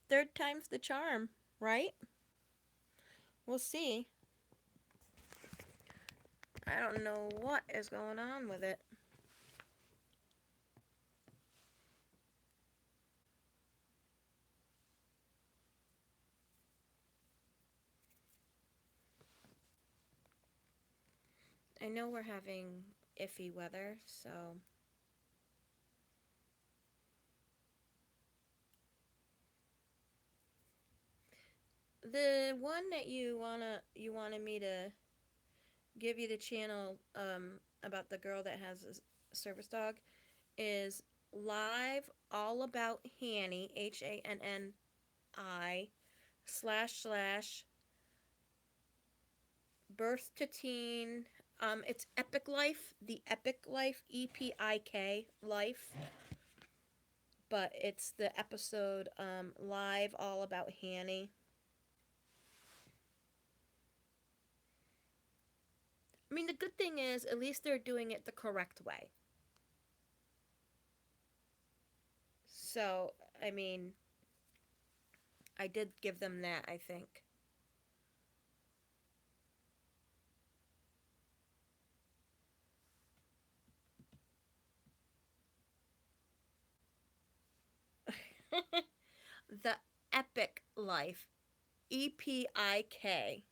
third time's the charm, right? We'll see. I don't know what is going on with it. I know we're having iffy weather, so the one that you wanted me to give you the channel about the girl that has a service dog is live all about Hanny, HANNI / birth to teen. It's Epic Life, the Epic Life, EPIK Life, but it's the episode live all about Hanny. I mean, the good thing is at least they're doing it the correct way. So, I mean, I did give them that, I think. The Epic Life, EPIK.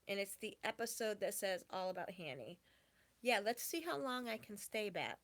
And it's the episode that says all about Hanny. Yeah, let's see how long I can stay back.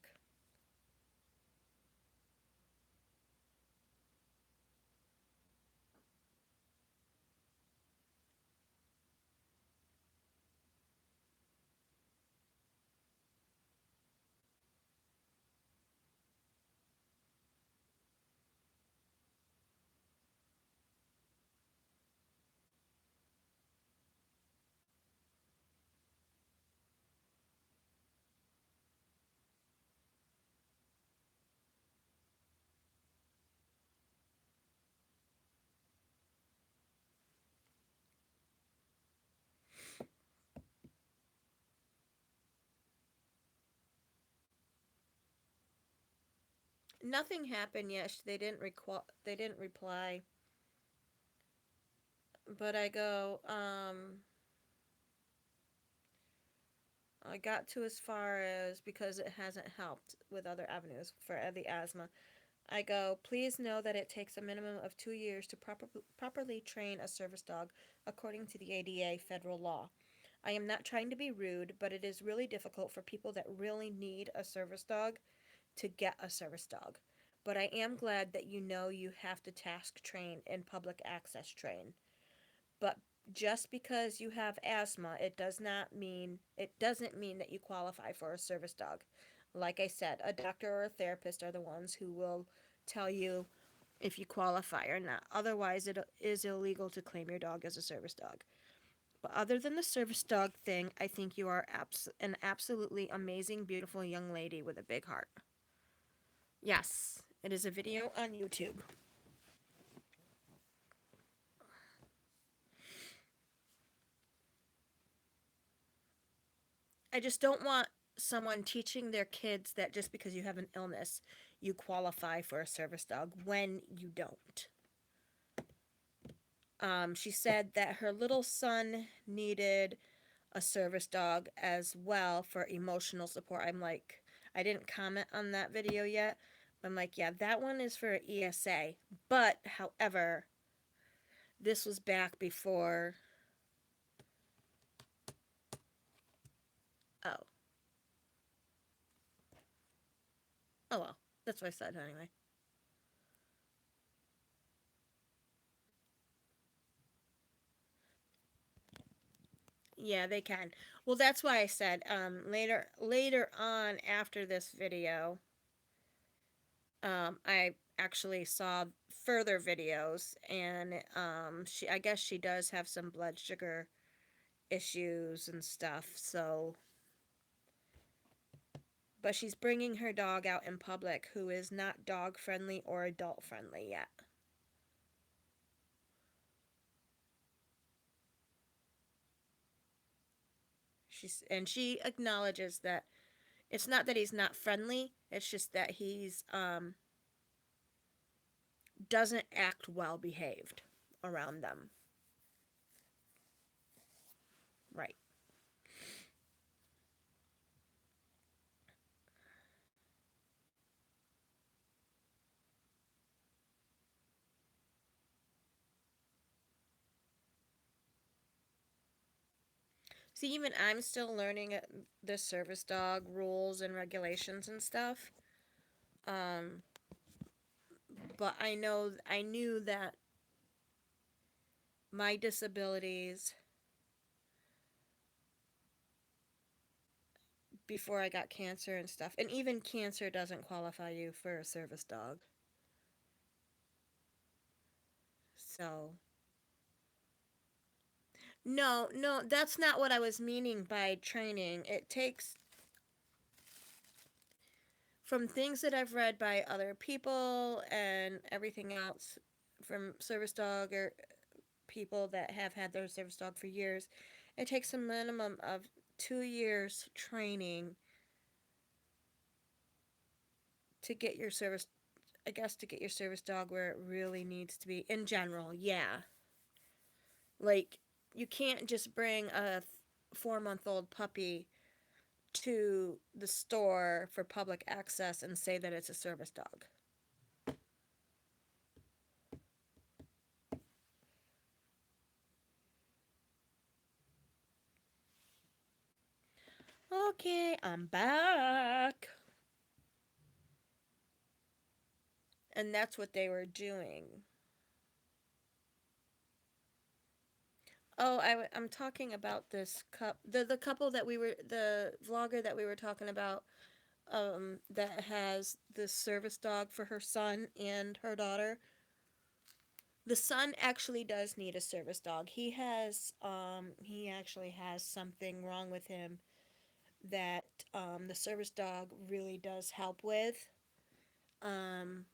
Nothing happened yet. They didn't reply. But I got to as far as because it hasn't helped with other avenues for the asthma. I go, please know that it takes a minimum of 2 years to properly train a service dog according to the ADA federal law. I am not trying to be rude, but it is really difficult for people that really need a service dog to get a service dog. But I am glad that you know you have to task train and public access train. But just because you have asthma, it doesn't mean that you qualify for a service dog. Like I said, a doctor or a therapist are the ones who will tell you if you qualify or not. Otherwise, it is illegal to claim your dog as a service dog. But other than the service dog thing, I think you are an absolutely amazing, beautiful young lady with a big heart. Yes, it is a video on YouTube. I just don't want someone teaching their kids that just because you have an illness, you qualify for a service dog when you don't. She said that her little son needed a service dog as well for emotional support. I'm like, I didn't comment on that video yet. I'm like, yeah, that one is for ESA. But, however, this was back before. Oh, oh well. That's what I said anyway. Yeah, they can. Well, that's why I said later on after this video, I actually saw further videos, and she I guess she does have some blood sugar issues and stuff. So, but she's bringing her dog out in public, who is not dog friendly or adult friendly yet. She acknowledges that it's not that he's not friendly. It's just that he's doesn't act well behaved around them. Right. See, even I'm still learning the service dog rules and regulations and stuff. Um, but I knew that my disabilities before I got cancer and stuff, and even cancer doesn't qualify you for a service dog. So, no, no, that's not what I was meaning by training. It takes, from things that I've read by other people and everything else, from service dog or people that have had their service dog for years, it takes a minimum of 2 years training to get your service, I guess, to get your service dog where it really needs to be in general. Yeah. Like, you can't just bring a 4 month old puppy to the store for public access and say that it's a service dog. Okay, I'm back. And that's what they were doing. Oh, I'm talking about this the couple that we were, the vlogger that we were talking about, that has this service dog for her son and her daughter. The son actually does need a service dog. He actually has something wrong with him that the service dog really does help with. Um,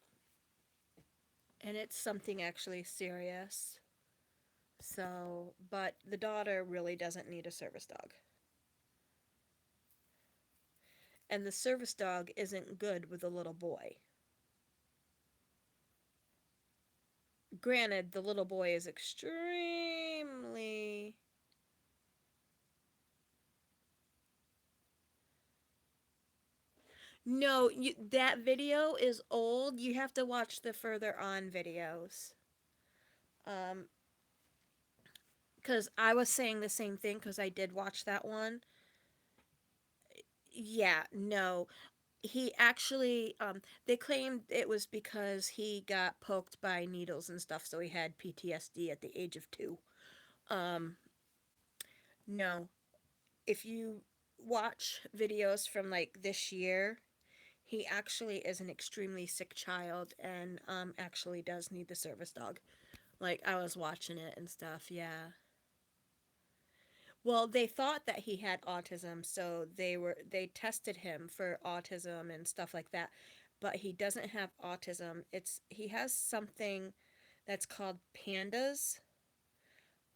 and it's something actually serious. So, but the daughter really doesn't need a service dog. And the service dog isn't good with a little boy. Granted, the little boy is extremely. No, that video is old. You have to watch the further on videos. Um, because I was saying the same thing because I did watch that one. Yeah, no. He actually, they claimed it was because he got poked by needles and stuff, so he had PTSD at the age of 2. Um, no. If you watch videos from like this year, he actually is an extremely sick child and actually does need the service dog. Like, I was watching it and stuff, yeah. Well, they thought that he had autism, so they tested him for autism and stuff like that. But he doesn't have autism. He has something that's called pandas.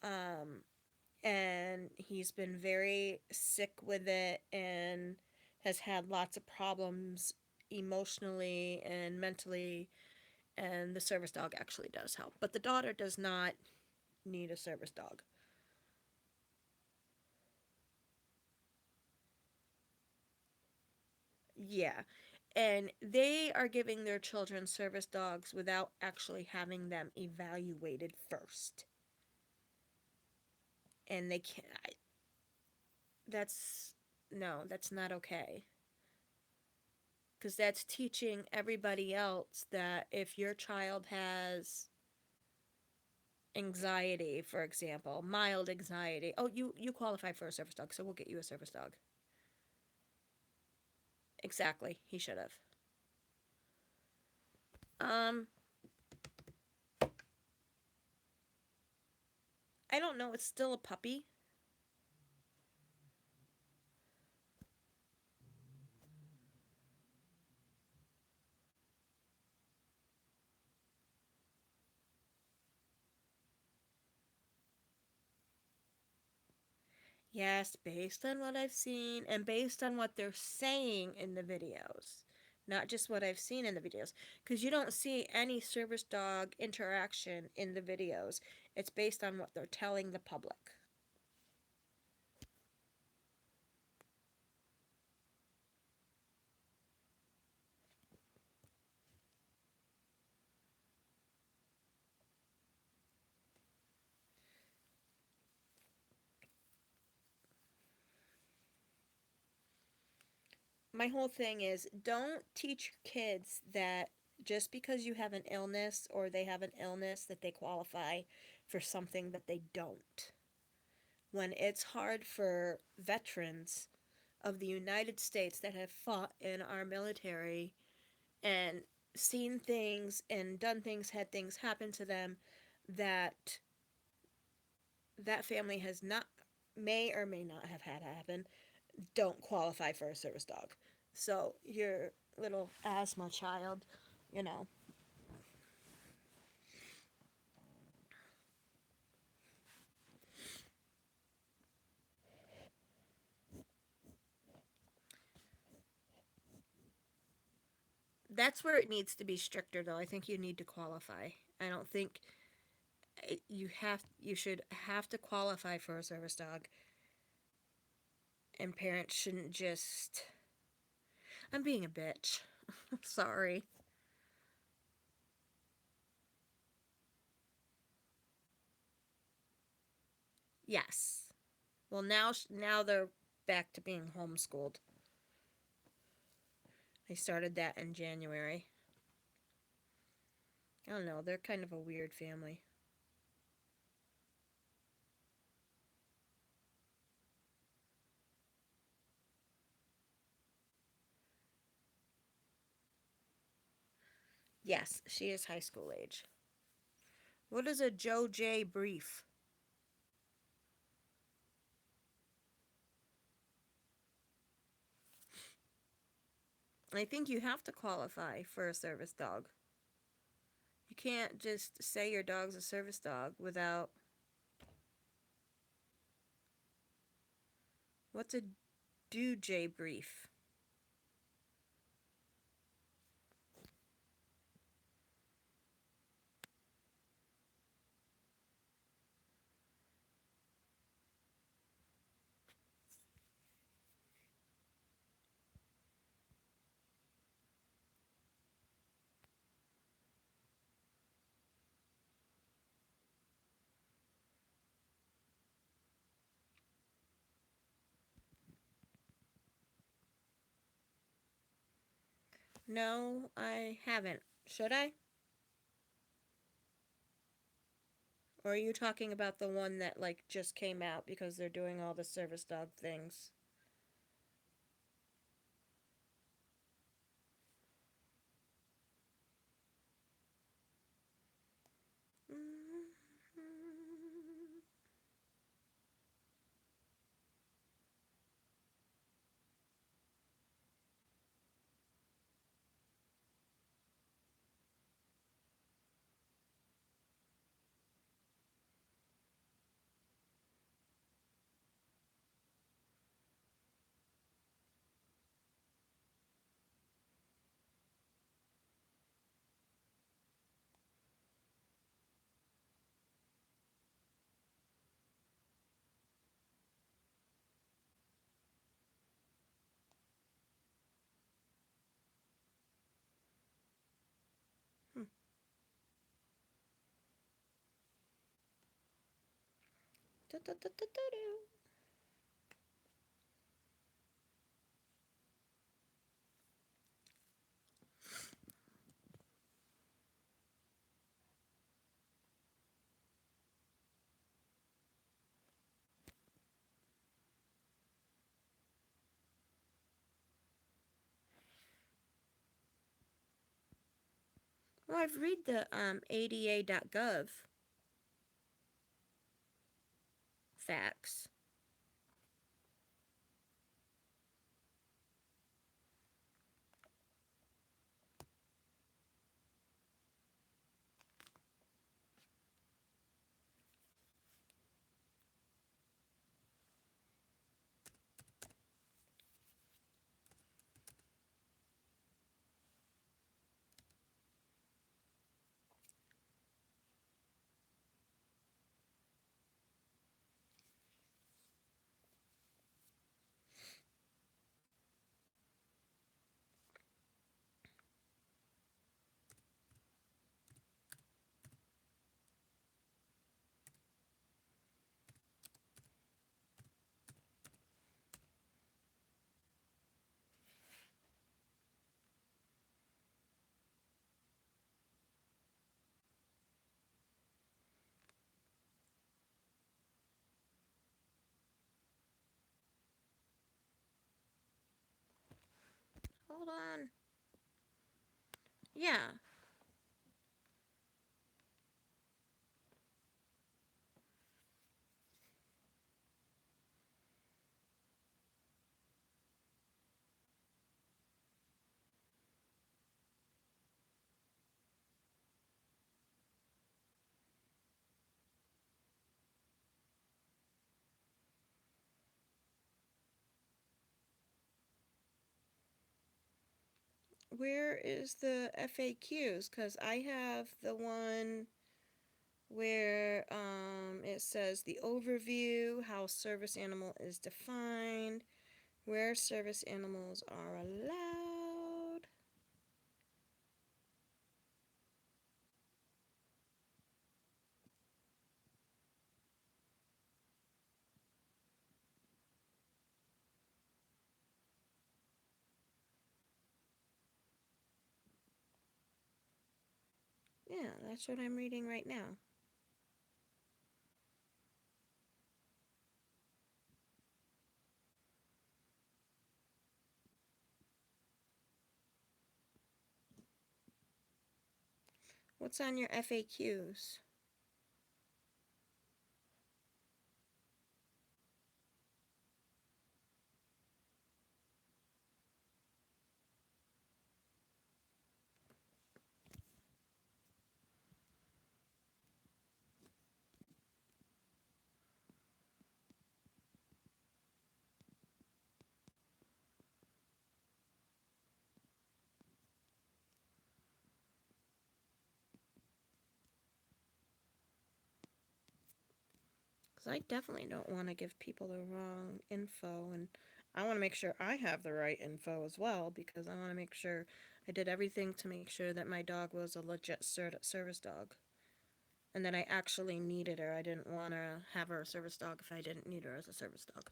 Um and he's been very sick with it and has had lots of problems emotionally and mentally, and the service dog actually does help. But the daughter does not need a service dog. Yeah. And they are giving their children service dogs without actually having them evaluated first. And they can't. That's. No, that's not okay. Because that's teaching everybody else that if your child has anxiety, for example, mild anxiety, oh, you qualify for a service dog, so we'll get you a service dog. Exactly. He should have. Um, I don't know. It's still a puppy. Yes, based on what I've seen and based on what they're saying in the videos. not just what I've seen in the videos. Because you don't see any service dog interaction in the videos, it's based on what they're telling the public. My whole thing is don't teach your kids that just because you have an illness or they have an illness that they qualify for something that they don't. When it's hard for veterans of the United States that have fought in our military and seen things and done things, had things happen to them that that family has not, may or may not have had happen, don't qualify for a service dog. So your little asthma child, you know, that's where it needs to be stricter though. I think you need to qualify. I don't think you should have to qualify for a service dog, and parents shouldn't just, I'm being a bitch. Sorry. Yes. Well, now they're back to being homeschooled. They started that in January. I don't know. They're kind of a weird family. Yes, she is high school age. What is a Joe J brief? I think you have to qualify for a service dog. You can't just say your dog's a service dog without. What's a do J brief? No, I haven't. Should I? Or are you talking about the one that like just came out because they're doing all the service dog things? Hmm. Well, I've read the ADA.gov facts. Hold on. Yeah. Where is the FAQs? Because I have the one where it says the overview, how service animal is defined, where service animals are allowed. Yeah, that's what I'm reading right now. What's on your FAQs? Because I definitely don't want to give people the wrong info, and I want to make sure I have the right info as well, because I want to make sure I did everything to make sure that my dog was a legit service dog, and that I actually needed her. I didn't want to have her a service dog if I didn't need her as a service dog.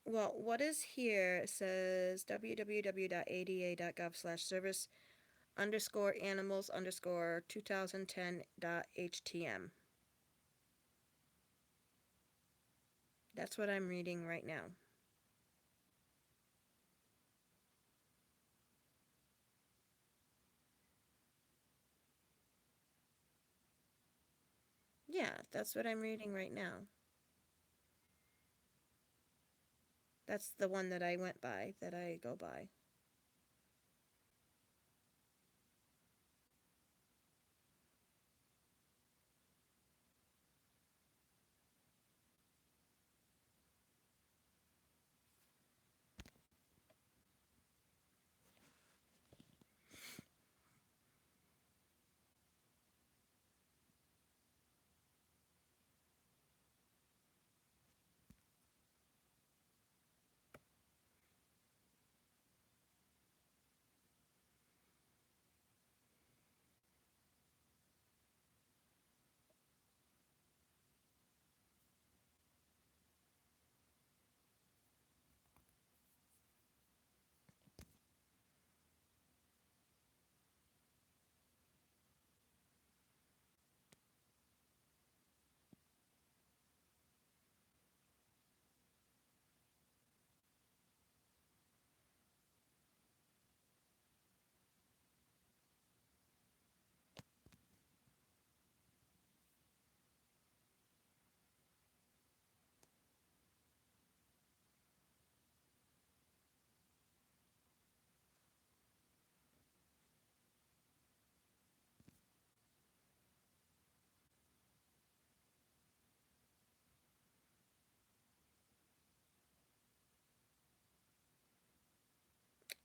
Well, what is here says www.ada.gov/service underscore animals underscore 2010.htm. That's what I'm reading right now. Yeah, that's what I'm reading right now. That's the one that I went by, that I go by.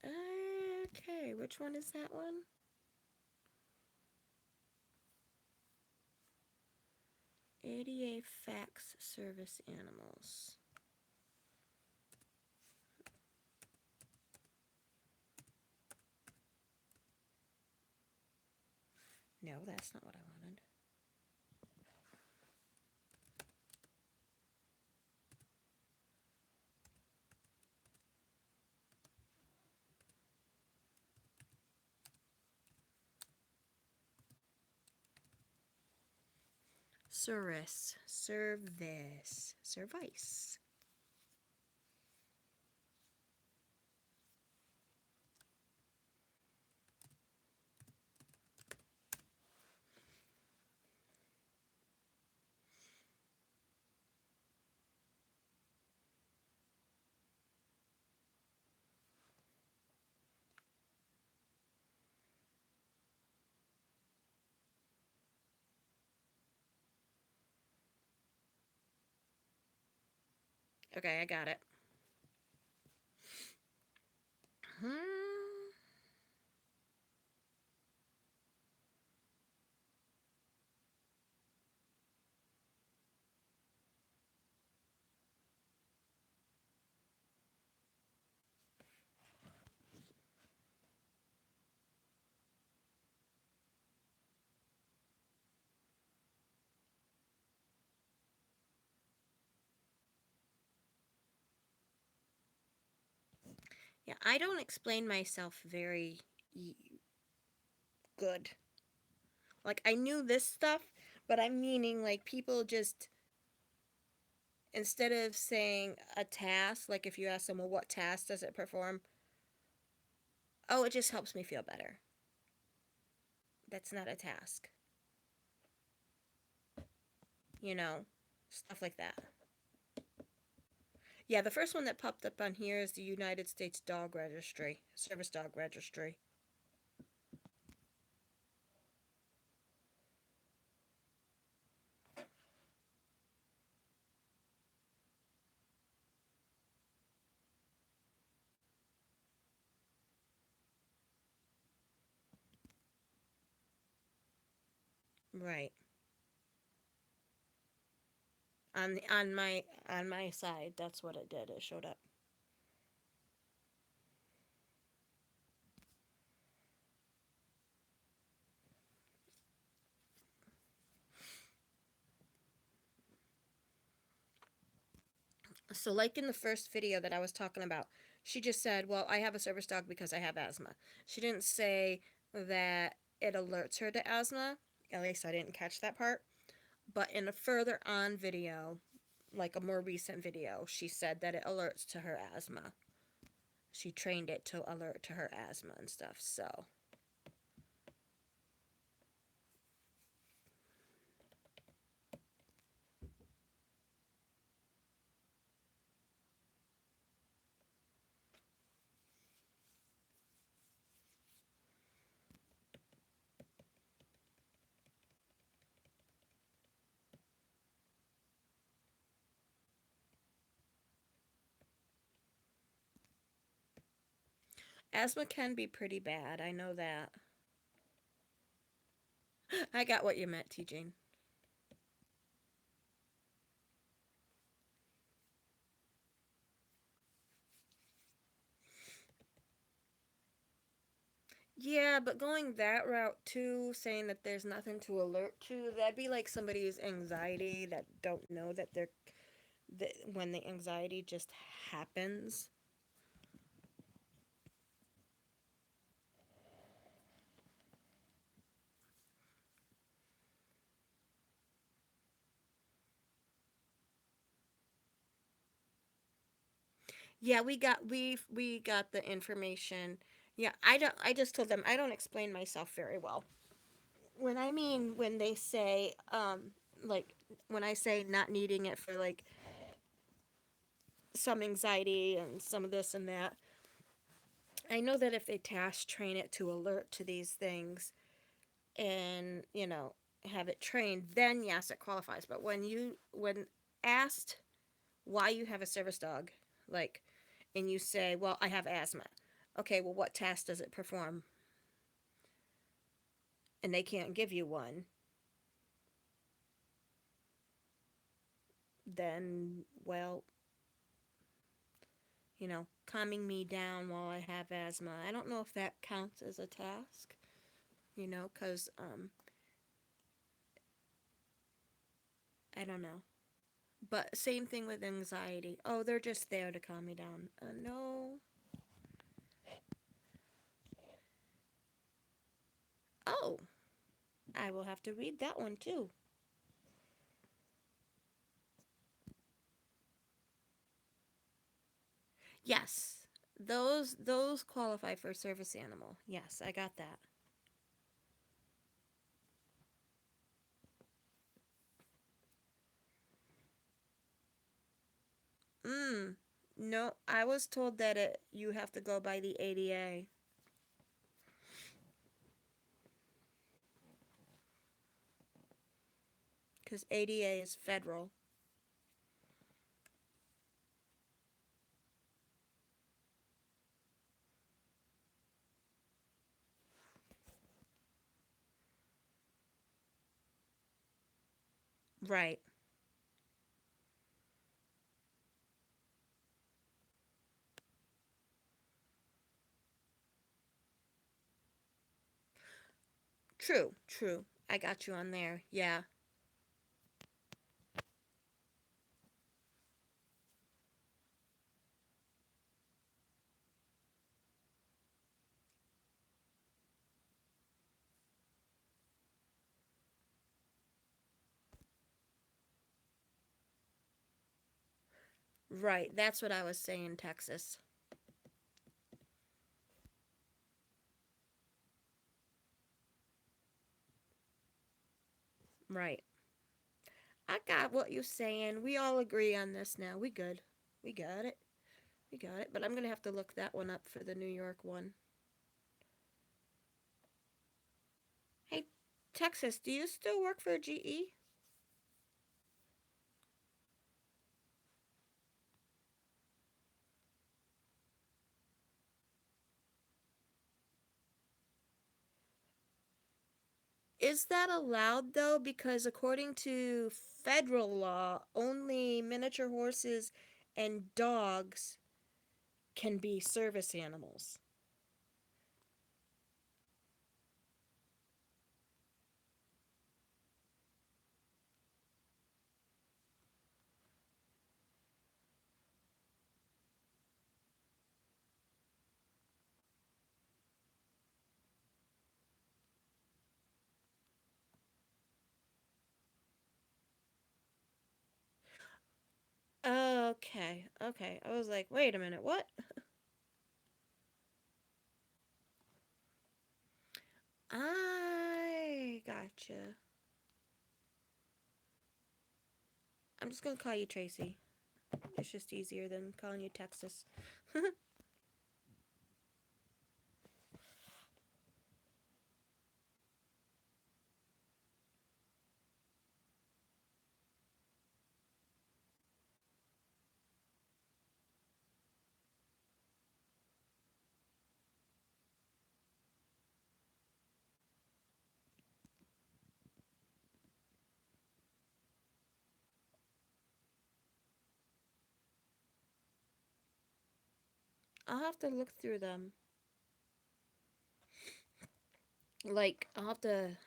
Okay, which one is that one? ADA Facts Service Animals. No, that's not what I wanted. Service. Service. Service. Okay, I got it. Hmm. Yeah, I don't explain myself very good. Like, I knew this stuff, but I'm meaning, like, people just, instead of saying a task, like if you ask them, well, what task does it perform? Oh, it just helps me feel better. That's not a task. You know, stuff like that. Yeah, the first one that popped up on here is the United States Dog Registry, Service Dog Registry. Right. On my side, that's what it did. It showed up. So, like in the first video that I was talking about, she just said, well, I have a service dog because I have asthma. She didn't say that it alerts her to asthma. At least I didn't catch that part. But in a further on video, like a more recent video, she said that it alerts to her asthma. She trained it to alert to her asthma and stuff. So, asthma can be pretty bad. I know that. I got what you meant, T. Jane. Yeah, but going that route too, saying that there's nothing to alert to, that'd be like somebody's anxiety that don't know that when the anxiety just happens. Yeah, we got the information. Yeah, I just told them I don't explain myself very well. When they say like when I say not needing it for like some anxiety and some of this and that, I know that if they task train it to alert to these things and, have it trained, then yes, it qualifies. But when asked why you have a service dog, like, and you say, well, I have asthma. Okay, well, what task does it perform? And they can't give you one, then, well, calming me down while I have asthma. I don't know if that counts as a task, because I don't know. But same thing with anxiety. Oh, they're just there to calm me down. No. Oh, I will have to read that one too. Yes. Those qualify for service animal. Yes, I got that. Mm. No, I was told that you have to go by the ADA cuz ADA is federal. Right. True, true. I got you on there. Yeah. Right. That's what I was saying, Texas. Right. I got what you're saying. We all agree on this now. We good. We got it. We got it. But I'm going to have to look that one up for the New York one. Hey, Texas, do you still work for GE? Is that allowed though? Because according to federal law, only miniature horses and dogs can be service animals. Okay, okay. I was like, wait a minute, what? I gotcha. I'm just gonna call you Tracy. It's just easier than calling you Texas. I'll have to look through them. Like, I'll have to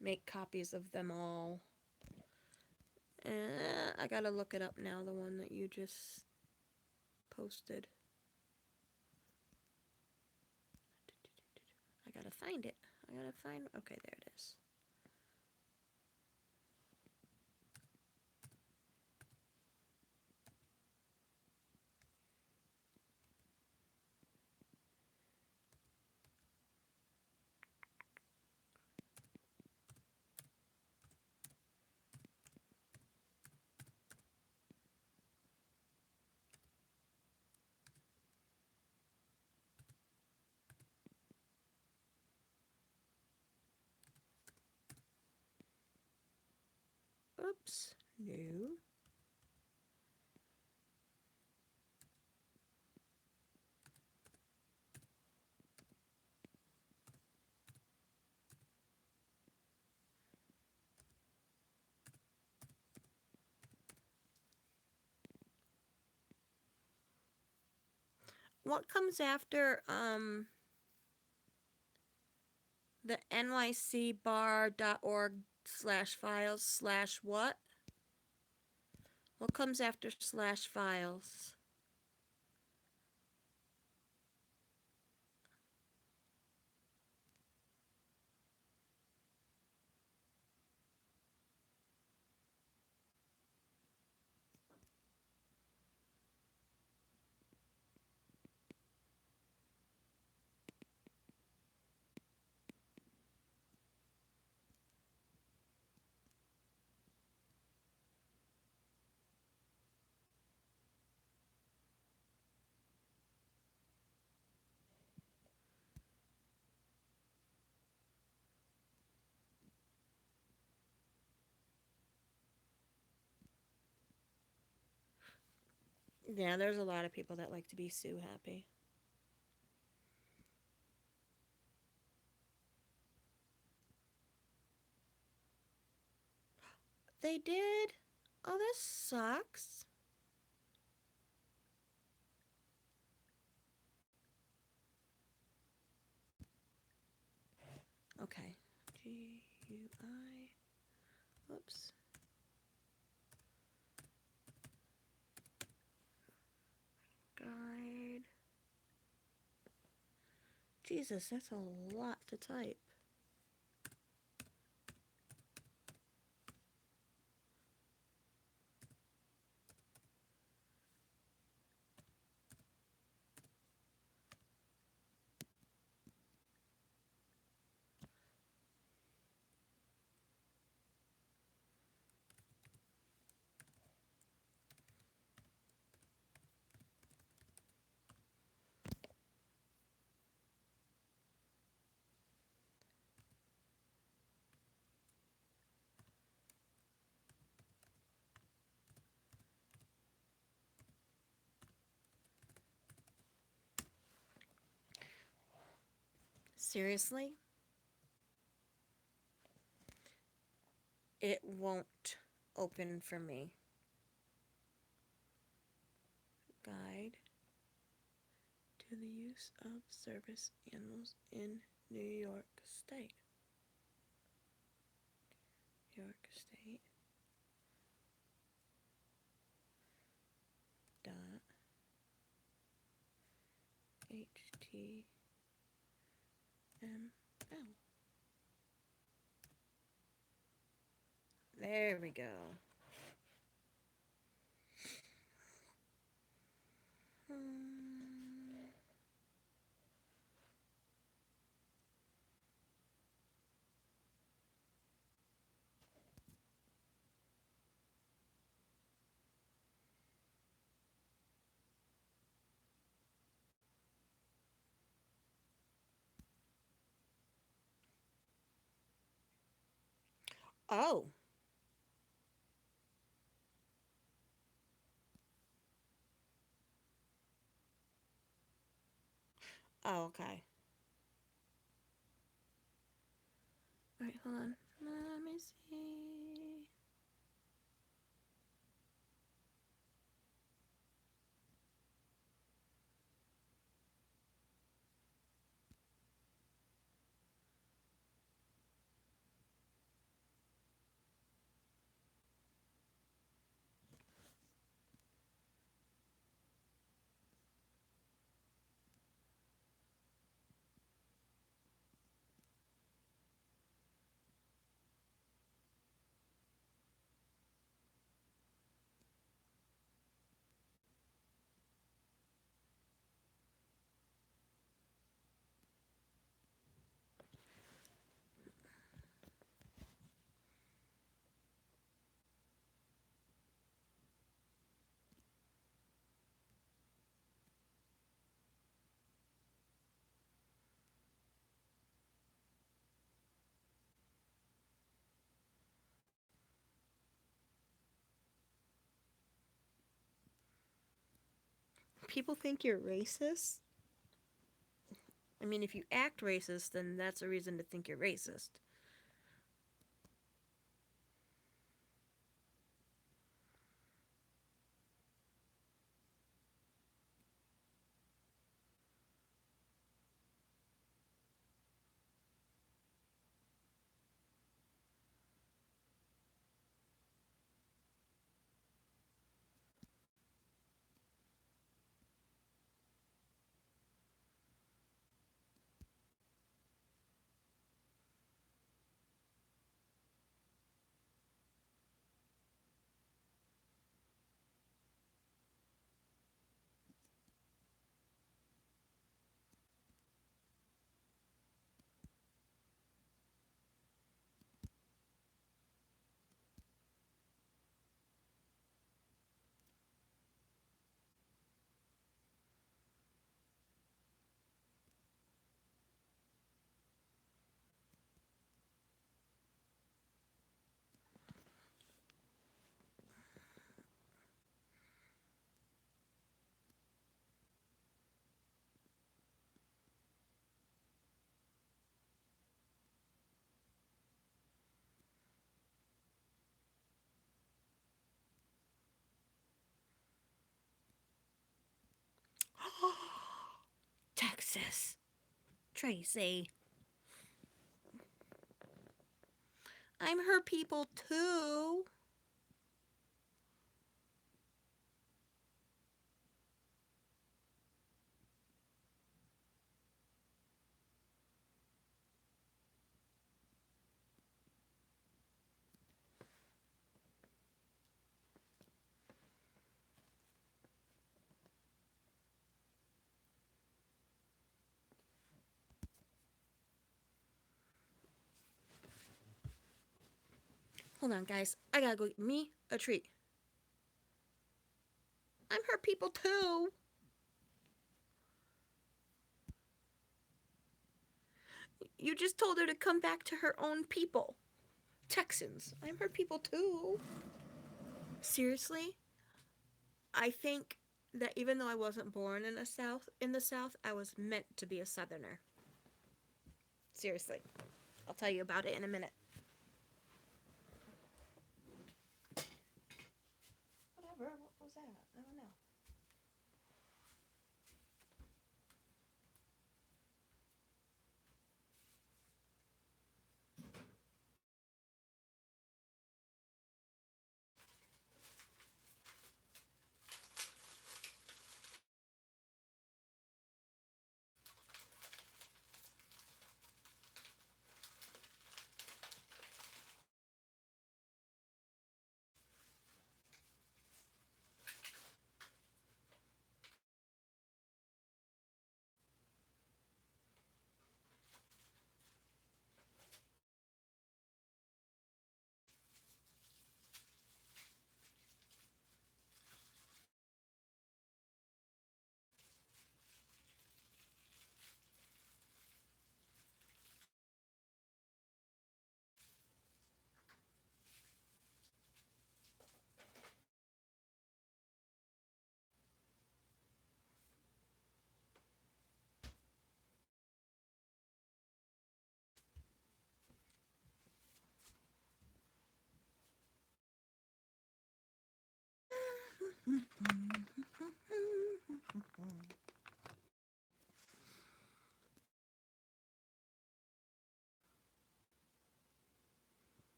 make copies of them all. I gotta look it up now, the one that you just posted. I gotta find it. I gotta find. Okay, there it is. Oops. No. What comes after the nycbar.org/files/ what? What comes after slash files? Yeah, there's a lot of people that like to be Sue happy. They did? Oh, this sucks. Okay. GUI. Whoops. Guide. Jesus, that's a lot to type. Seriously? It won't open for me. Guide to the use of service animals in New York State. New York State. Dot HTML. There we go. Hmm. Oh. Oh, okay. All right, hold on. Let me see. People think you're racist? I mean, if you act racist, then that's a reason to think you're racist. Alexis. Tracy. I'm her people too. Hold on, guys. I gotta go get me a treat. I'm her people too. You just told her to come back to her own people. Texans. I'm her people too. Seriously? I think that even though I wasn't born in the South, I was meant to be a Southerner. Seriously. I'll tell you about it in a minute. Whatever. What was that? I don't know.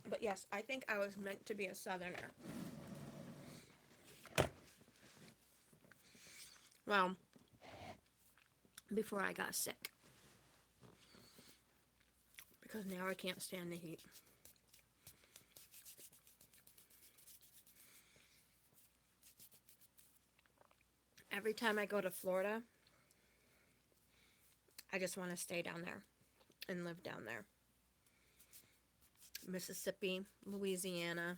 But yes, I think I was meant to be a Southerner. Well, before I got sick. Because now I can't stand the heat. Every time I go to Florida, I just want to stay down there and live down there. Mississippi, Louisiana.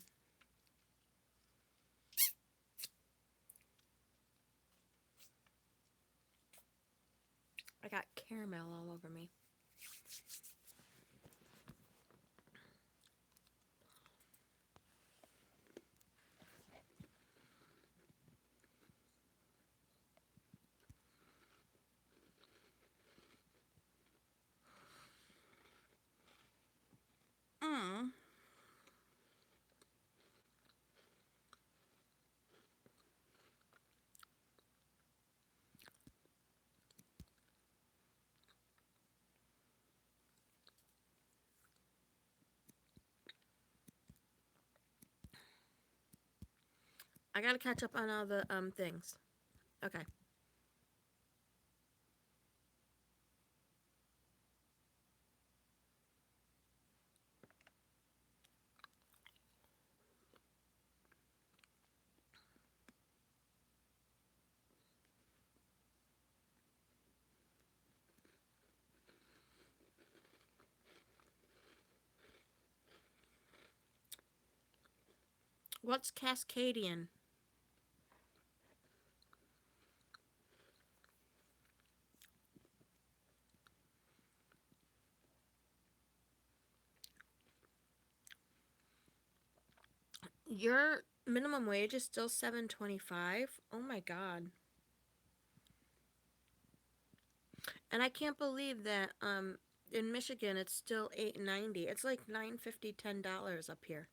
I got caramel all over me. Mm. I gotta catch up on all the things. Okay. What's Cascadian? Your minimum wage is still $7.25. Oh my god. And I can't believe that in Michigan it's still $8.90. It's like $9.50, $10 up here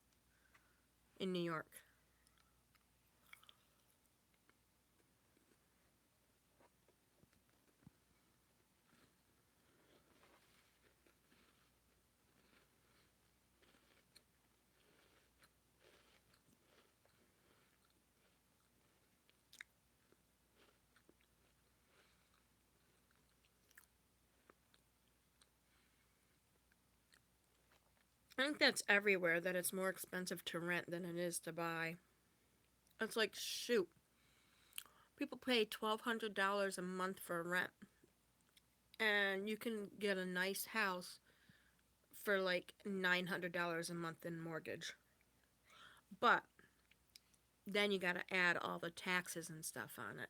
in New York. I think that's everywhere, that it's more expensive to rent than it is to buy. It's like, shoot, people pay $1,200 a month for rent, and you can get a nice house for like $900 a month in mortgage. But then you gotta add all the taxes and stuff on it.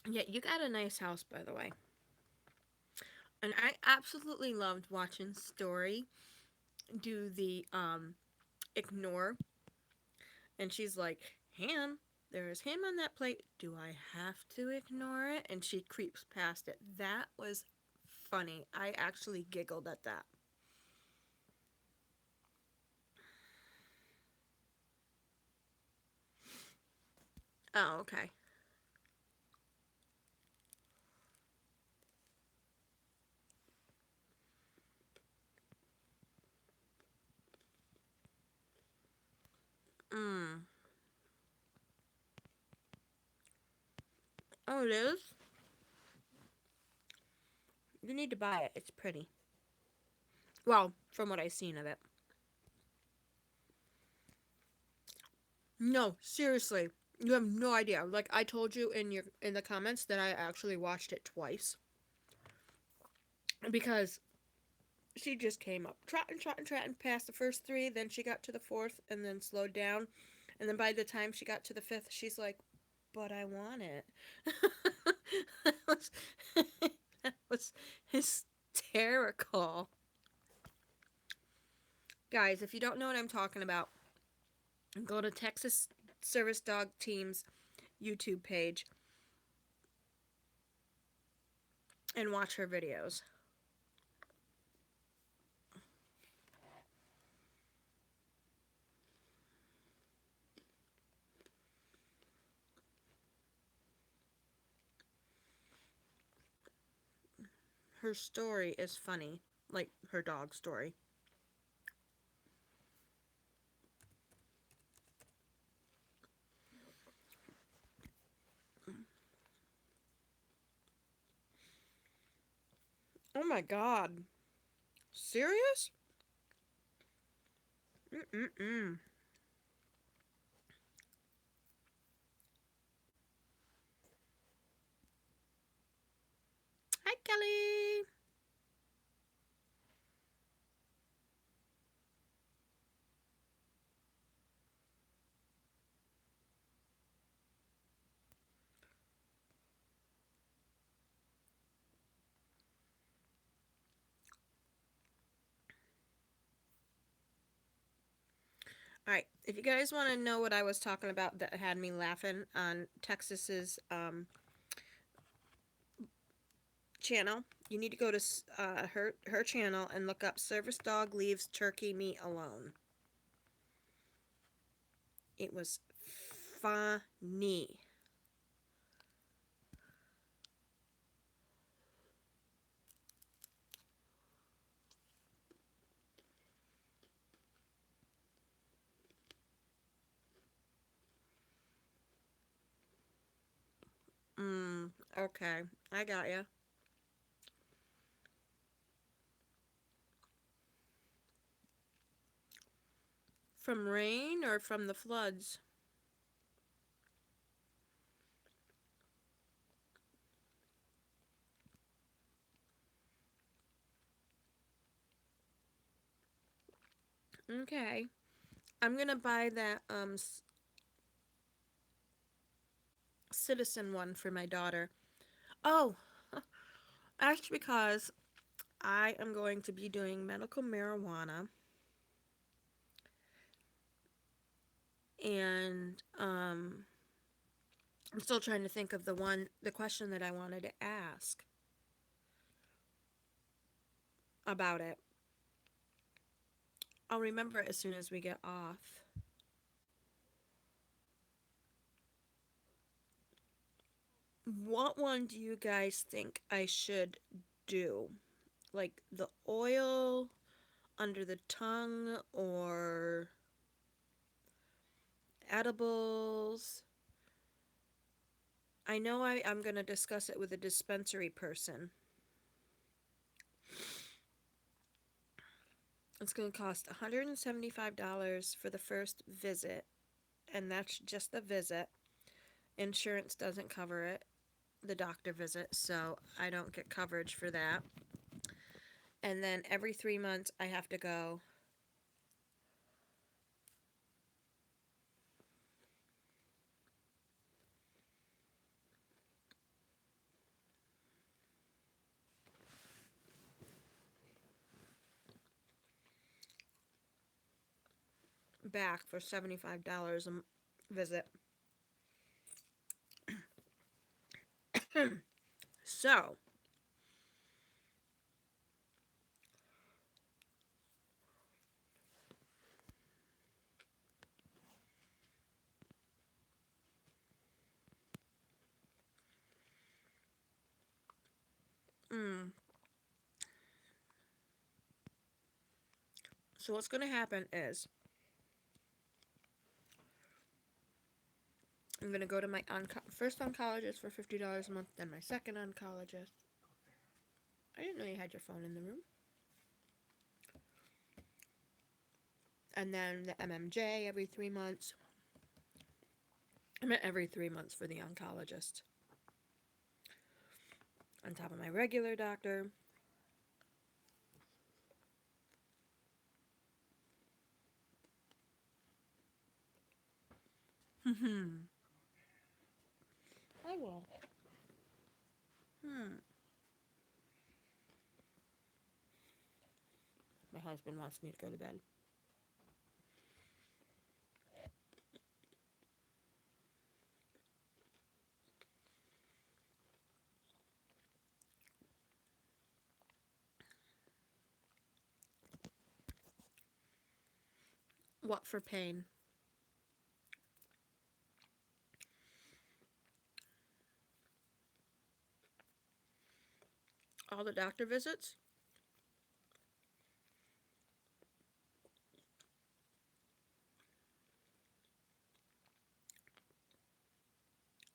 Yeah, you got a nice house, by the way. And I absolutely loved watching Story do the ignore. And she's like, Ham, there's ham on that plate. Do I have to ignore it? And she creeps past it. That was funny. I actually giggled at that. Oh, okay. Mm. Oh, it is? You need to buy it. It's pretty. Well, from what I've seen of it. No, seriously. You have no idea. Like I told you in the comments that I actually watched it twice because she just came up trotting, trotting, trotting past the first three. Then she got to the fourth and then slowed down. And then by the time she got to the fifth, she's like, but I want it. that, was, that was hysterical. Guys, if you don't know what I'm talking about, go to Texas Service Dog Team's YouTube page and watch her videos. Her story is funny, like her dog story. Oh my god. Serious? Mm-mm-mm. Hi, Kelly. All right. If you guys want to know what I was talking about that had me laughing on Texas's channel, you need to go to her channel and look up "Service Dog Leaves Turkey Meat Alone." It was funny. Okay. I got you. From rain or from the floods? Okay. I'm gonna buy that Citizen one for my daughter. Oh, actually, because I am going to be doing medical marijuana, and I'm still trying to think of the question that I wanted to ask about it. I'll remember it as soon as we get off. What one do you guys think I should do? Like the oil under the tongue or edibles? I know I'm going to discuss it with a dispensary person. It's going to cost $175 for the first visit, and that's just the visit. Insurance doesn't cover it, the doctor visit, so I don't get coverage for that. And then every 3 months, I have to go. Back for $75 a visit. So, mm, so what's going to happen is I'm going to go to my first oncologist for $50 a month, then my second oncologist. I didn't know you had your phone in the room. And then the MMJ every 3 months. I meant every 3 months for the oncologist. On top of my regular doctor. I will. Hmm. My husband wants me to go to bed. What for pain? All the doctor visits?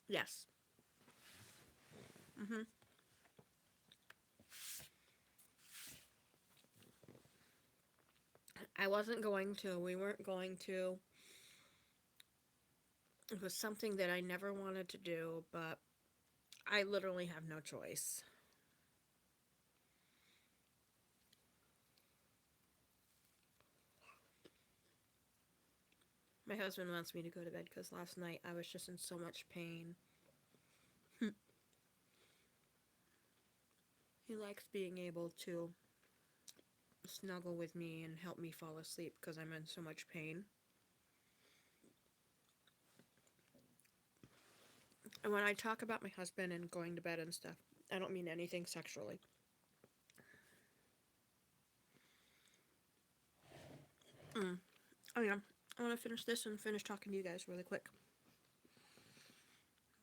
Yes. Mm-hmm. I wasn't going to. We weren't going to. It was something that I never wanted to do, but I literally have no choice. My husband wants me to go to bed because last night I was just in so much pain. He likes being able to snuggle with me and help me fall asleep because I'm in so much pain. And when I talk about my husband and going to bed and stuff, I don't mean anything sexually. Mm. Oh yeah, I want to finish this and finish talking to you guys really quick.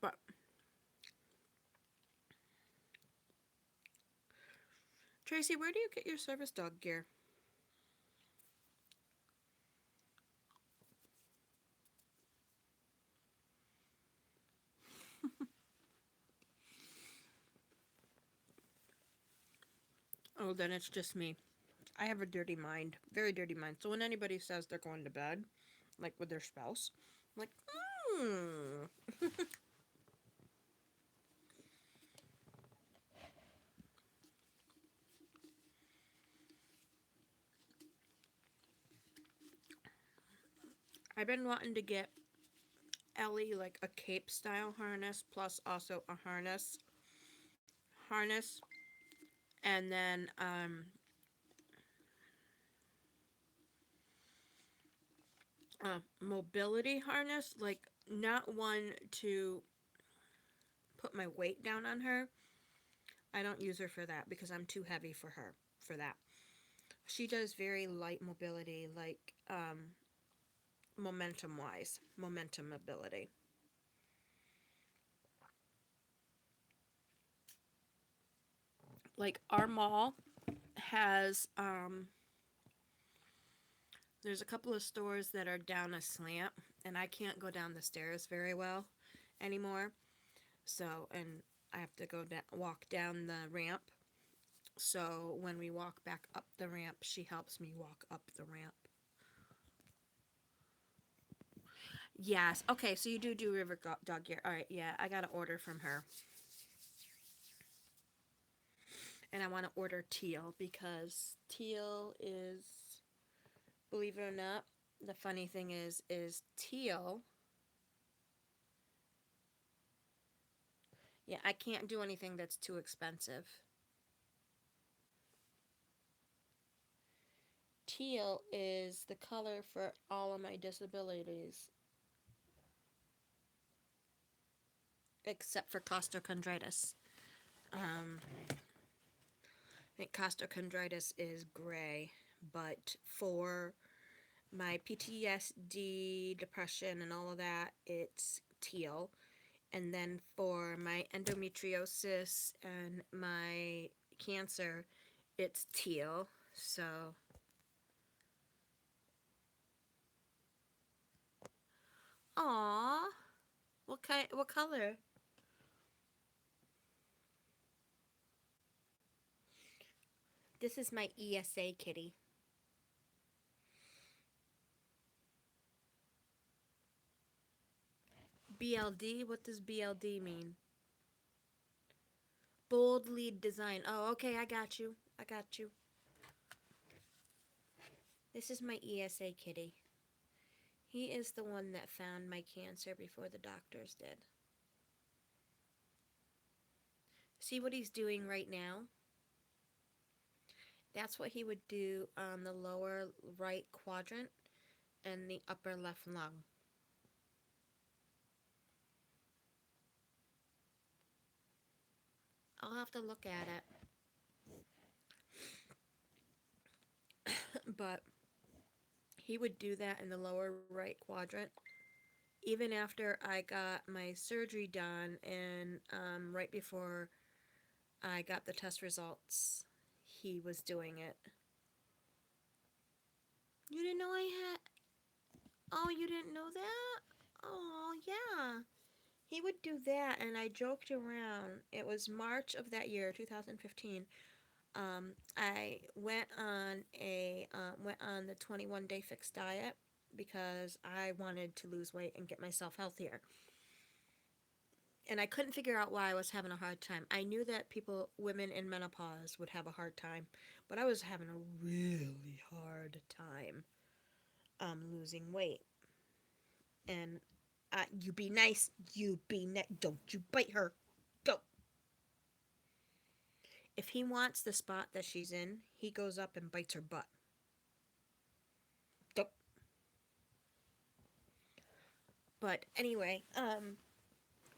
But Tracy, where do you get your service dog gear? Oh, then it's just me. I have a dirty mind, very dirty mind. So when anybody says they're going to bed, like with their spouse, I'm like, hmm. I've been wanting to get Ellie like a cape style harness plus also a harness and then a mobility harness, like not one to put my weight down on her. I don't use her for that because I'm too heavy for her for that. She does very light mobility, like momentum wise, momentum ability. Like our mall has there's a couple of stores that are down a slant, and I can't go down the stairs very well anymore. So, and I have to walk down the ramp. So when we walk back up the ramp, she helps me walk up the ramp. Yes. Okay. So you do river dog gear. All right. Yeah. I got to order from her, and I want to order teal because teal is, believe it or not, the funny thing is teal. Yeah, I can't do anything that's too expensive. Teal is the color for all of my disabilities, except for costochondritis. I think costochondritis is gray, but for my PTSD, depression, and all of that, it's teal. And then for my endometriosis and my cancer, it's teal. So, aw, what color? This is my ESA kitty. BLD? What does BLD mean? Bold lead design. Oh, okay, I got you. I got you. This is my ESA kitty. He is the one that found my cancer before the doctors did. See what he's doing right now? That's what he would do on the lower right quadrant and the upper left lung. I'll have to look at it. But he would do that in the lower right quadrant. Even after I got my surgery done and right before I got the test results, he was doing it. You didn't know I had. Oh, you didn't know that? Oh, yeah. He would do that, and I joked around. It was March of that year, 2015. I went on the 21-day fixed diet because I wanted to lose weight and get myself healthier. And I couldn't figure out why I was having a hard time. I knew that women in menopause would have a hard time, but I was having a really hard time losing weight. And you be nice, don't you bite her. Go. If he wants the spot that she's in, he goes up and bites her butt. Go. But anyway,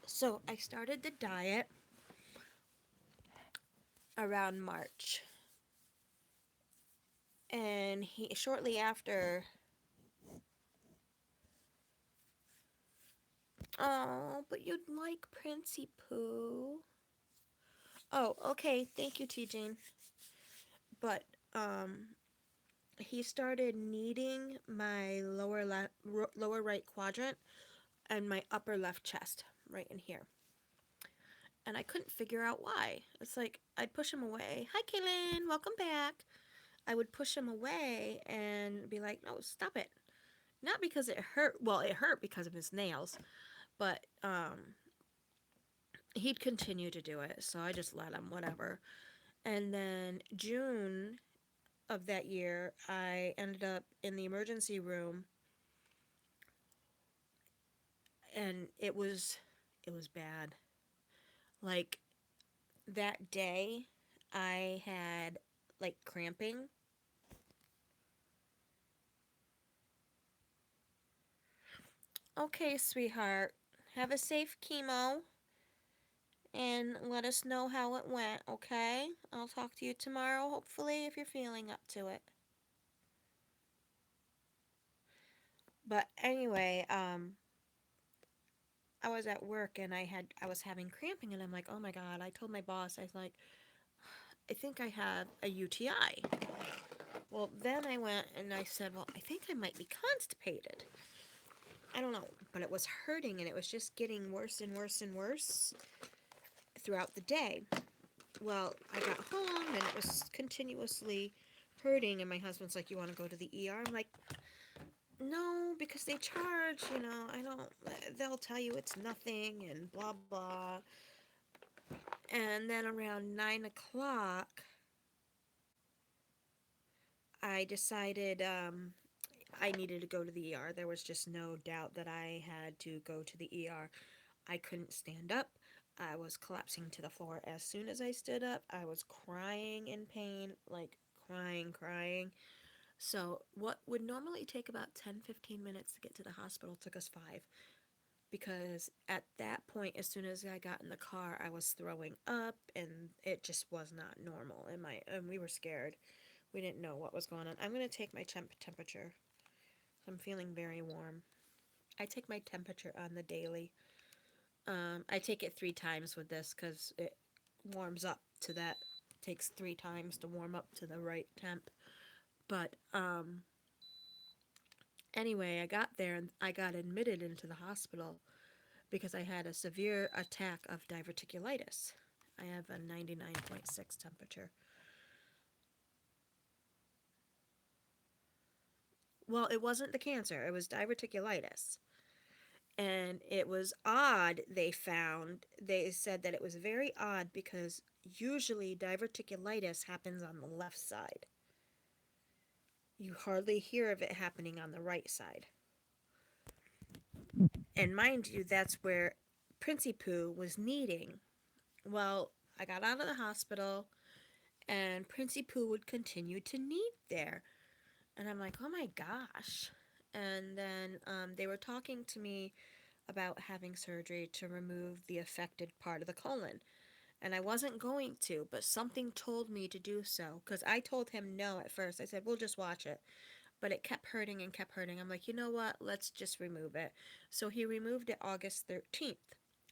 so I started the diet around March. And he shortly after. Oh, but you'd like Princey Pooh. Oh, okay. Thank you, T Jane. But he started kneading my lower right quadrant and my upper left chest, right in here. And I couldn't figure out why. It's like I'd push him away. Hi, Kaylin. Welcome back. I would push him away and be like, "No, stop it." Not because it hurt. Well, it hurt because of his nails, but he'd continue to do it. So I just let him, whatever. And then June of that year, I ended up in the emergency room and it was bad. Like that day I had like cramping. Okay, sweetheart. Have a safe chemo and let us know how it went, okay? I'll talk to you tomorrow, hopefully, if you're feeling up to it. But anyway, I was at work and I was having cramping and I'm like, "Oh my god." I told my boss, I was like, "I think I have a UTI." Well, then I went and I said, "Well, I think I might be constipated." I don't know, but it was hurting and it was just getting worse and worse and worse throughout the day. Well, I got home and it was continuously hurting and my husband's like, "You want to go to the ER?" I'm like, "No, because they charge, I don't they'll tell you it's nothing and blah blah." And then around 9 o'clock, I decided I needed to go to the ER. There was just no doubt that I had to go to the ER. I couldn't stand up. I was collapsing to the floor as soon as I stood up. I was crying in pain, like crying, crying. So, what would normally take about 10-15 minutes to get to the hospital took us 5 because at that point, as soon as I got in the car, I was throwing up and it just was not normal. And we were scared. We didn't know what was going on. I'm going to take my temperature. I'm feeling very warm. I take my temperature on the daily. I take it 3 times with this because it warms up to that. It takes 3 times to warm up to the right temp. But anyway, I got there and I got admitted into the hospital because I had a severe attack of diverticulitis. I have a 99.6 temperature. Well, it wasn't the cancer, it was diverticulitis. And it was odd, they said that it was very odd because usually diverticulitis happens on the left side. You hardly hear of it happening on the right side. And mind you, that's where Princey Poo was kneading. Well, I got out of the hospital and Princey Poo would continue to knead there. And I'm like, oh my gosh. And then they were talking to me about having surgery to remove the affected part of the colon. And I wasn't going to, but something told me to do so. Because I told him no at first. I said, we'll just watch it. But it kept hurting and kept hurting. I'm like, you know what? Let's just remove it. So he removed it August 13th.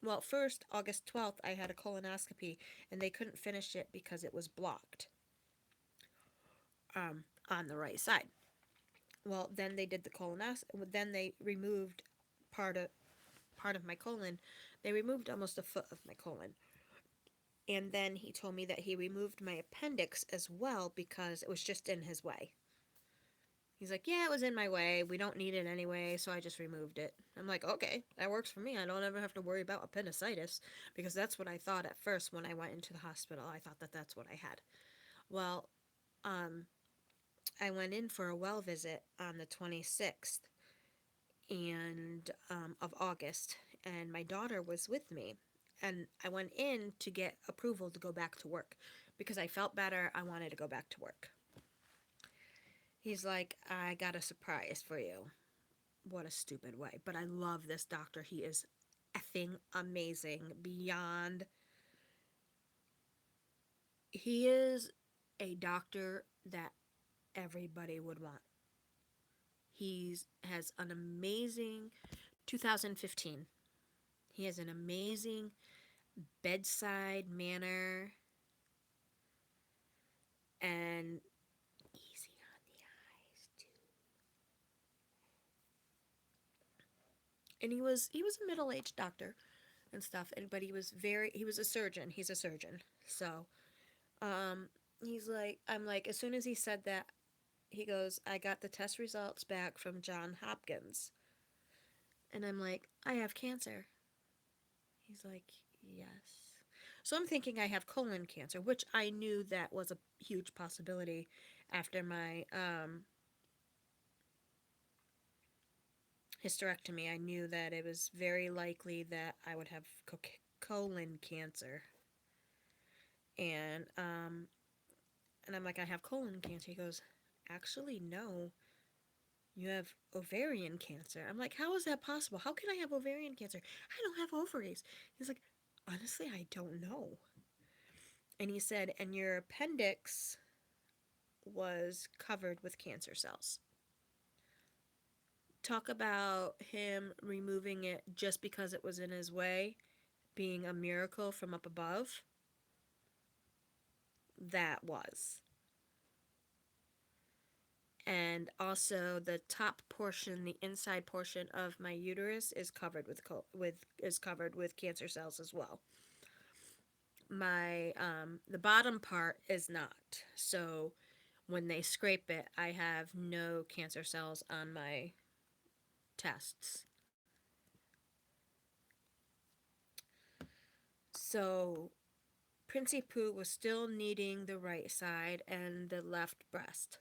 Well, first, August 12th, I had a colonoscopy, and they couldn't finish it because it was blocked on the right side. Well, then they did the colonoscopy. Then they removed part of part of my colon. They removed almost a foot of my colon. And then he told me that he removed my appendix as well because it was just in his way. He's like, yeah, it was in my way. We don't need it anyway, so I just removed it. I'm like, okay, that works for me. I don't ever have to worry about appendicitis because that's what I thought at first when I went into the hospital. I thought that that's what I had. Well, um, I went in for a well visit on the 26th of August, and my daughter was with me. And I went in to get approval to go back to work because I felt better. I wanted to go back to work. He's like, I got a surprise for you. What a stupid way. But I love this doctor. He is effing amazing. Beyond. He is a doctor that everybody would want. He has an amazing 2015. He has an amazing bedside manner and easy on the eyes too. And he was a middle-aged doctor and stuff, and but he was a surgeon. He's a surgeon. So, um he's like I'm like as soon as he said that, he goes, "I got the test results back from John Hopkins." And I'm like, "I have cancer." He's like, "Yes." So I'm thinking I have colon cancer, which I knew that was a huge possibility after my hysterectomy, I knew that it was very likely that I would have colon cancer. And and I'm like, I have colon cancer. He goes, actually, no, you have ovarian cancer. I'm like, how is that possible? How can I have ovarian cancer? I don't have ovaries. He's like, honestly, I don't know. And he said, and your appendix was covered with cancer cells. Talk about him removing it just because it was in his way being a miracle from up above. That was. And also the top portion, the inside portion of my uterus is covered with cancer cells as well. My the bottom part is not. So when they scrape it, I have no cancer cells on my tests. So Princey Pooh was still needing the right side and the left breast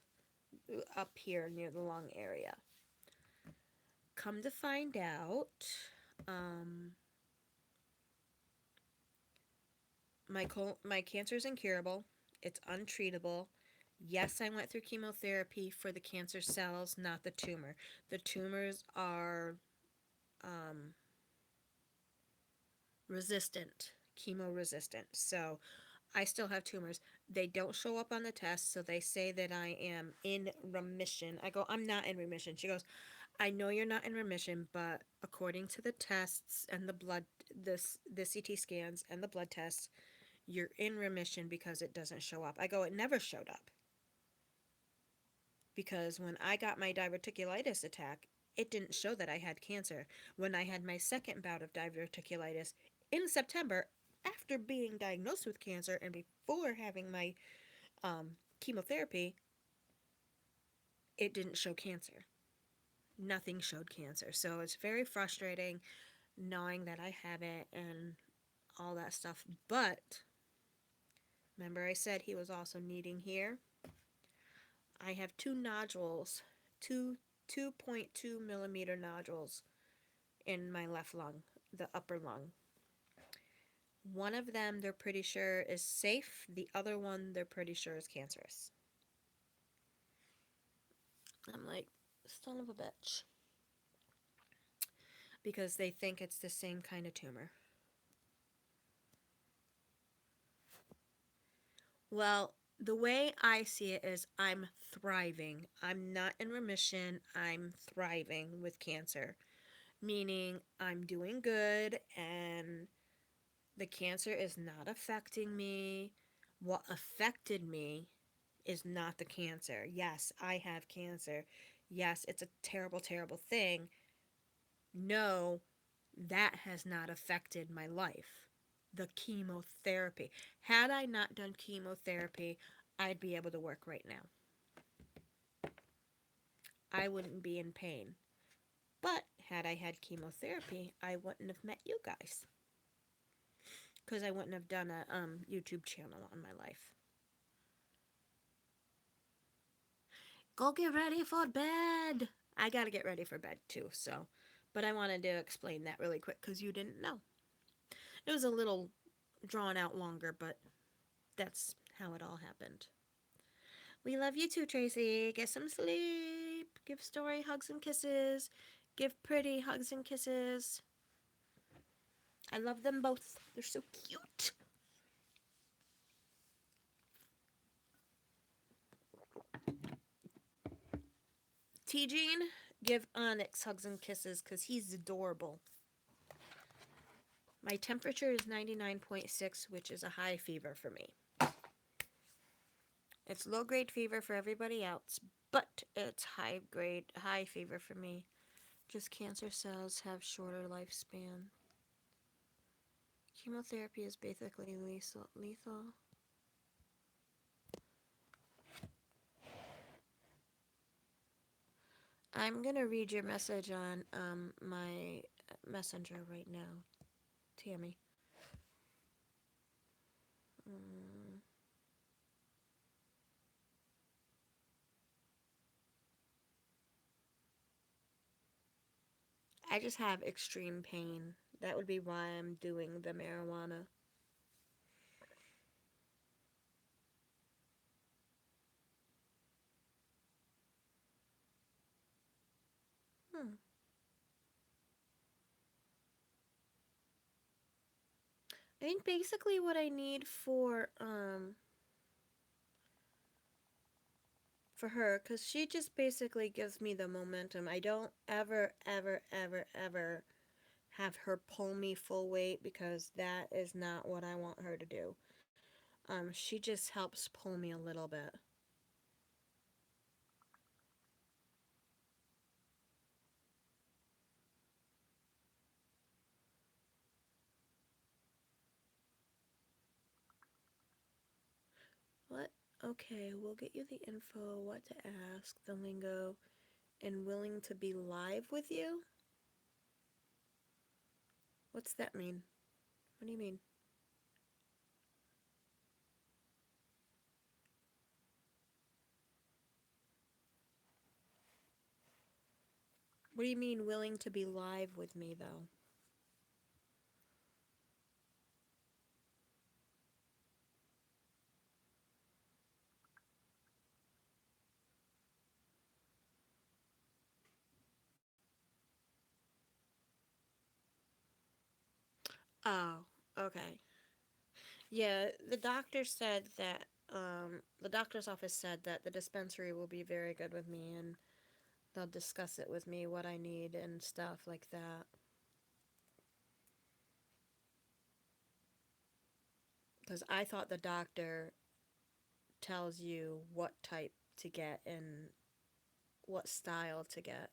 up here near the lung area. Come to find out, um, my cancer is incurable. It's untreatable. Yes, I went through chemotherapy for the cancer cells, not the tumor. The tumors are um, resistant, chemo resistant. So I still have tumors. They don't show up on the test, so they say that I am in remission. I go, I'm not in remission. She goes, I know you're not in remission, but according to the tests and the CT scans and the blood tests, you're in remission because it doesn't show up. I go, it never showed up. Because when I got my diverticulitis attack, it didn't show that I had cancer. When I had my second bout of diverticulitis in September, after being diagnosed with cancer and before having my chemotherapy, it didn't show cancer. Nothing showed cancer. So it's very frustrating knowing that I have it and all that stuff. But remember, I said he was also needing here. I have two nodules, two 2.2 millimeter nodules in my left lung, the upper lung. One of them they're pretty sure is safe, the other one they're pretty sure is cancerous. I'm like, son of a bitch. Because they think it's the same kind of tumor. Well, the way I see it is I'm thriving. I'm not in remission, I'm thriving with cancer. Meaning I'm doing good and the cancer is not affecting me. What affected me is not the cancer. Yes, I have cancer. Yes, it's a terrible, terrible thing. No, that has not affected my life. The chemotherapy. Had I not done chemotherapy, I'd be able to work right now. I wouldn't be in pain. But had I had chemotherapy, I wouldn't have met you guys. Because I wouldn't have done a YouTube channel on my life. Go get ready for bed. I gotta get ready for bed too, so. But I wanted to explain that really quick because you didn't know. It was a little drawn out longer, but that's how it all happened. We love you too, Tracy. Get some sleep. Give Story hugs and kisses. Give Pretty hugs and kisses. I love them both. They're so cute. T-Gene, give Onyx hugs and kisses because he's adorable. My temperature is 99.6, which is a high fever for me. It's low-grade fever for everybody else, but it's high fever for me. Just cancer cells have shorter lifespan. Chemotherapy is basically lethal. I'm going to read your message on my messenger right now, Tammy. I just have extreme pain. That would be why I'm doing the marijuana. Hmm. I think basically what I need for her, cuz she just basically gives me the momentum. I don't ever have her pull me full weight because that is not what I want her to do. She just helps pull me a little bit. What? Okay, we'll get you the info, what to ask, the lingo, and willing to be live with you? What's that mean? What do you mean? What do you mean willing to be live with me though? Oh, okay. Yeah, the doctor said that the doctor's office said that the dispensary will be very good with me and they'll discuss it with me what I need and stuff like that. Cuz I thought the doctor tells you what type to get and what style to get.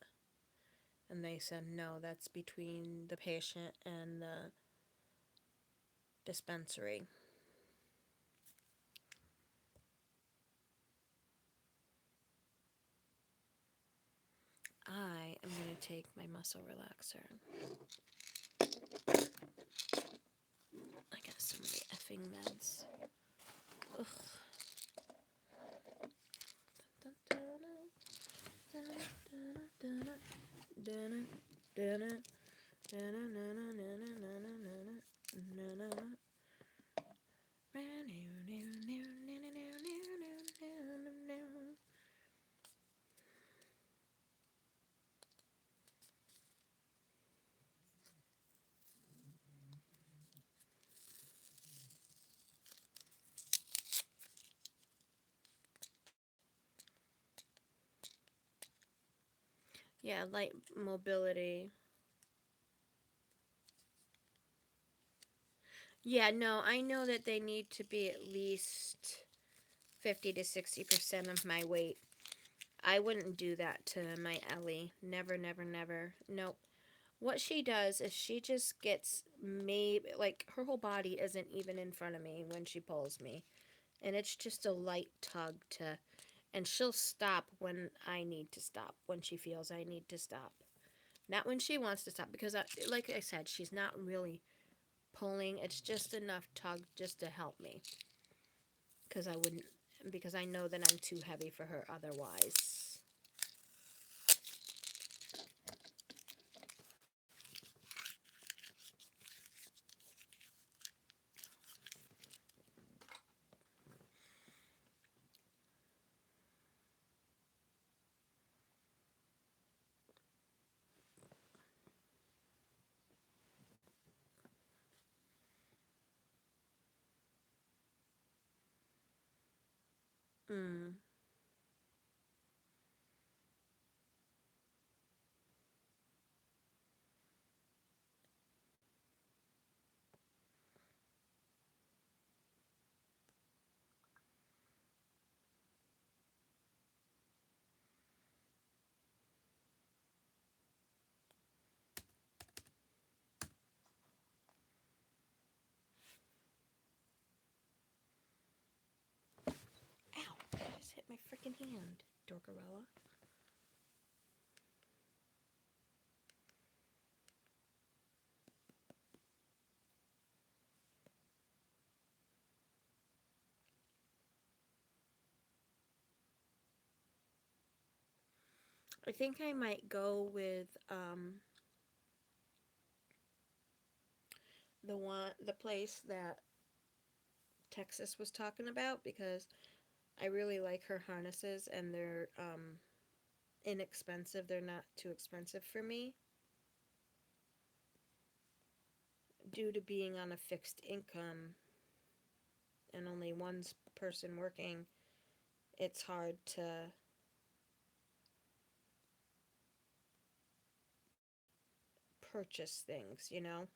And they said no, that's between the patient and the dispensary. I am going to take my muscle relaxer. I got so many effing meds. Ugh. Yeah, light mobility. Yeah, no, I know that they need to be at least 50 to 60% of my weight. I wouldn't do that to my Ellie. Never, never, never. Nope. What she does is she just gets maybe like her whole body isn't even in front of me when she pulls me. And it's just a light tug to and she'll stop when I need to stop, when she feels I need to stop. Not when she wants to stop because like I said, she's not really pulling. It's just enough tug just to help me because I wouldn't because I know that I'm too heavy for her otherwise. Mm. Ow! I just hit my freaking hand, Dorcarella. I think I might go with the place that Texas was talking about, because I really like her harnesses, and they're inexpensive. They're not too expensive for me due to being on a fixed income and only one person working. It's hard to purchase things, you know?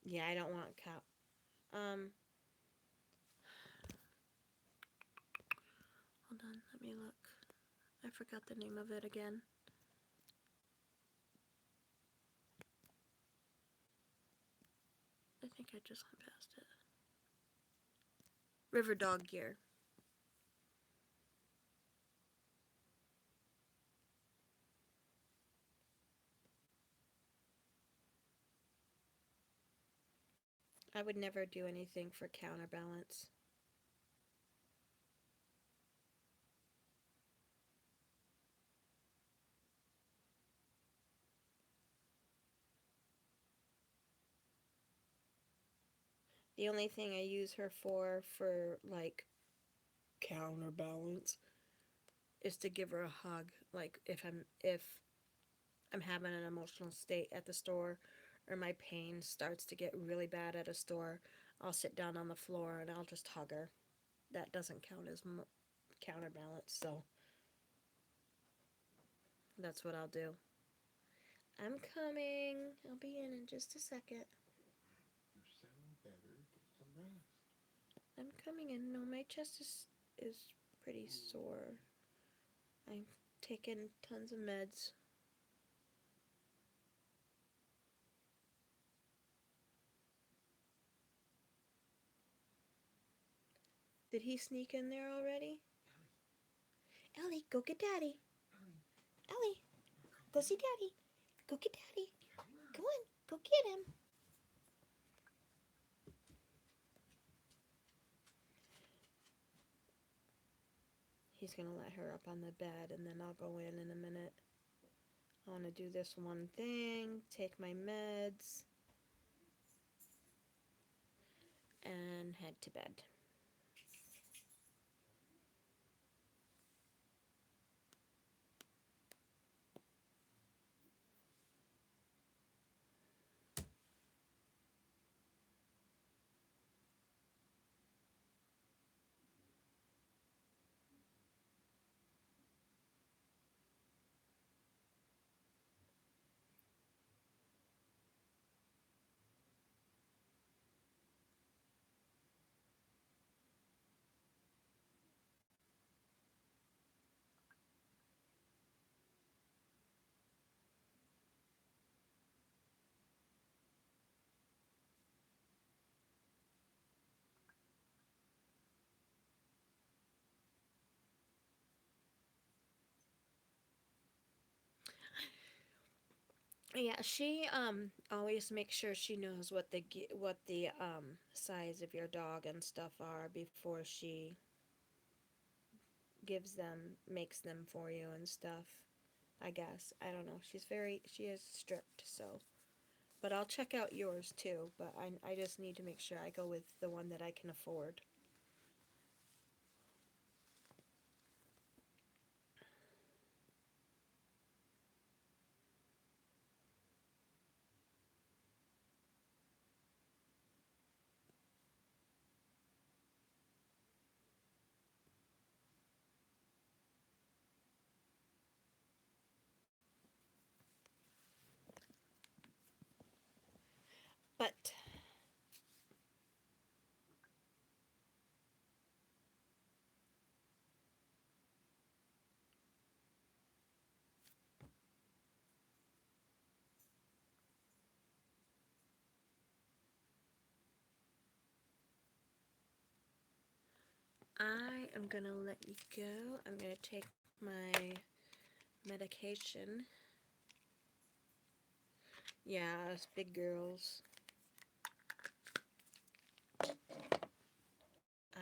Yeah, I don't want cow. Um, Hold on, let me look. I forgot the name of it again. I think I just went past it. River Dog Gear. I would never do anything for counterbalance. The only thing I use her for like counterbalance, is to give her a hug. Like if I'm having an emotional state at the store, or my pain starts to get really bad at a store, I'll sit down on the floor and I'll just hug her. That doesn't count as counterbalance, so that's what I'll do. I'm coming. I'll be in just a second. You sound better. Get some rest. I'm coming in. No, my chest is pretty sore. I've taken tons of meds. Did he sneak in there already? Ellie, go get Daddy. Ellie, Ellie, go come see on. Daddy. Go get Daddy. Come Go on. on, go get him. He's gonna let her up on the bed, and then I'll go in a minute. I want to do this one thing, take my meds, and head to bed. Yeah, she always makes sure she knows what the size of your dog and stuff are before she makes them for you and stuff. I guess. I don't know. She is strict, so. But I'll check out yours too, but I just need to make sure I go with the one that I can afford. But I am gonna let you go. I'm gonna take my medication. Yeah, us big girls.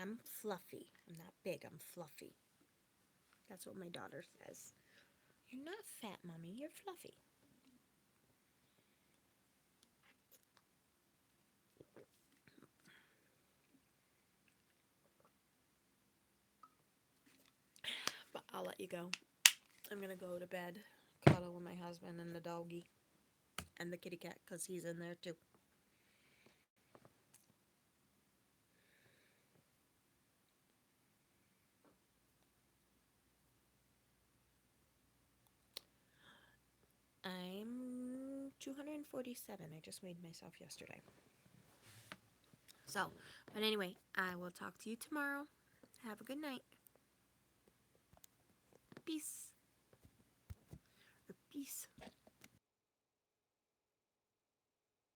I'm fluffy. I'm not big, I'm fluffy. That's what my daughter says. You're not fat, Mommy. You're fluffy. But I'll let you go. I'm gonna go to bed, cuddle with my husband and the doggy and the kitty cat because he's in there too. I'm 247. I just weighed myself yesterday. So, but anyway, I will talk to you tomorrow. Have a good night. Peace. Or peace.